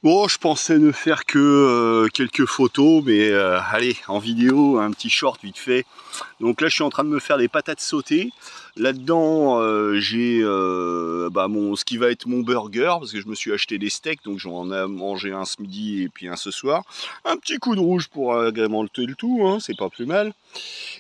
Bon, je pensais ne faire que quelques photos, mais allez, en vidéo, un petit short vite fait. Donc là, je suis en train de me faire des patates sautées. Là-dedans, j'ai ce qui va être mon burger, parce que je me suis acheté des steaks, donc j'en ai mangé un ce midi et puis un ce soir. Un petit coup de rouge pour agrémenter le tout, hein, c'est pas plus mal.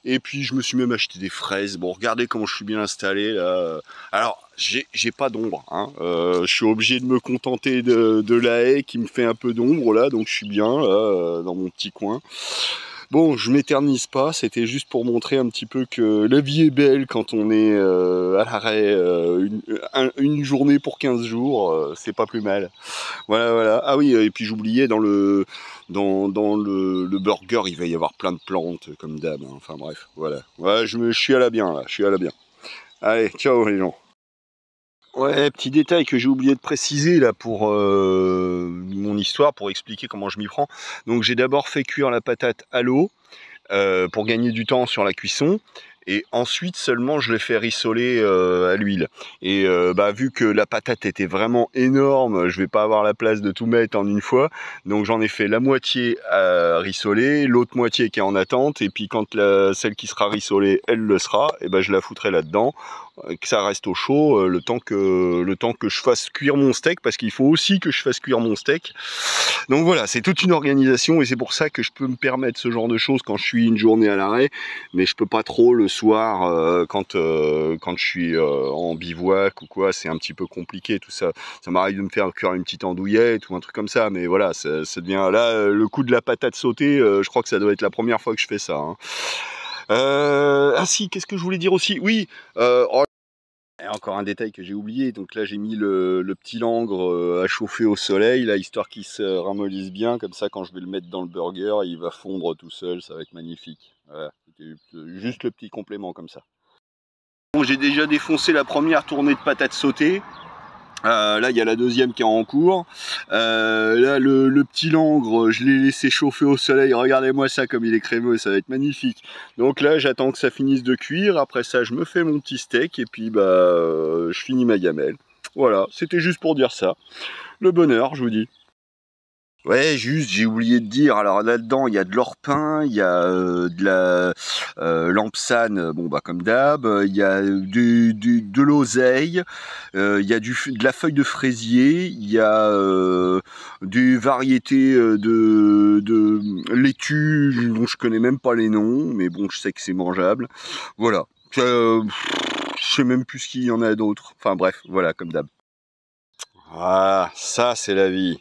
Et puis je me suis même acheté des fraises. Bon, regardez comment je suis bien installé là. Alors, j'ai pas d'ombre, hein. Je suis obligé de me contenter de la haie qui me fait un peu d'ombre là, donc je suis bien là, dans mon petit coin. Bon, je m'éternise pas, c'était juste pour montrer un petit peu que la vie est belle quand on est à l'arrêt une journée pour 15 jours, c'est pas plus mal. Voilà, voilà. Ah oui, et puis j'oubliais dans le burger, il va y avoir plein de plantes comme d'hab, hein. Enfin bref, voilà. Ouais, je suis à la bien là, je suis à la bien. Allez, ciao les gens. Ouais, petit détail que j'ai oublié de préciser là pour mon histoire, pour expliquer comment je m'y prends. Donc j'ai d'abord fait cuire la patate à l'eau pour gagner du temps sur la cuisson. Et ensuite seulement je l'ai fait rissoler à l'huile. Et vu que la patate était vraiment énorme, je vais pas avoir la place de tout mettre en une fois. Donc j'en ai fait la moitié à rissoler, l'autre moitié qui est en attente. Et puis quand celle qui sera rissolée, elle le sera, et je la foutrai là-dedans, que ça reste au chaud le temps que je fasse cuire mon steak, parce qu'il faut aussi que je fasse cuire mon steak. Donc voilà, c'est toute une organisation et c'est pour ça que je peux me permettre ce genre de choses quand je suis une journée à l'arrêt, mais je peux pas trop le soir quand je suis en bivouac ou quoi, c'est un petit peu compliqué tout ça. Ça m'arrive de me faire cuire une petite andouillette ou un truc comme ça, mais voilà, ça devient là le coup de la patate sautée, je crois que ça doit être la première fois que je fais ça, hein. Ah si, qu'est-ce que je voulais dire aussi? Oui, et encore un détail que j'ai oublié, donc là j'ai mis le petit langre à chauffer au soleil, là, histoire qu'il se ramollisse bien, comme ça quand je vais le mettre dans le burger, il va fondre tout seul, ça va être magnifique. Voilà, c'était juste le petit complément comme ça. Bon, j'ai déjà défoncé la première tournée de patates sautées. Là, il y a la deuxième qui est en cours. Là, le petit langre, je l'ai laissé chauffer au soleil. Regardez-moi ça comme il est crémeux, ça va être magnifique. Donc là, j'attends que ça finisse de cuire. Après ça, je me fais mon petit steak et puis je finis ma gamelle. Voilà, c'était juste pour dire ça. Le bonheur, je vous dis. Ouais, juste, j'ai oublié de dire, alors là-dedans, il y a de l'orpin, il y a de la lampsane, bon bah comme d'hab, il y a de l'oseille, il y a de la feuille de fraisier, il y a des variétés de laitues dont je connais même pas les noms, mais bon, je sais que c'est mangeable. Voilà. Je sais même plus ce qu'il y en a d'autres. Enfin bref, voilà, comme d'hab. Ah, ça c'est la vie.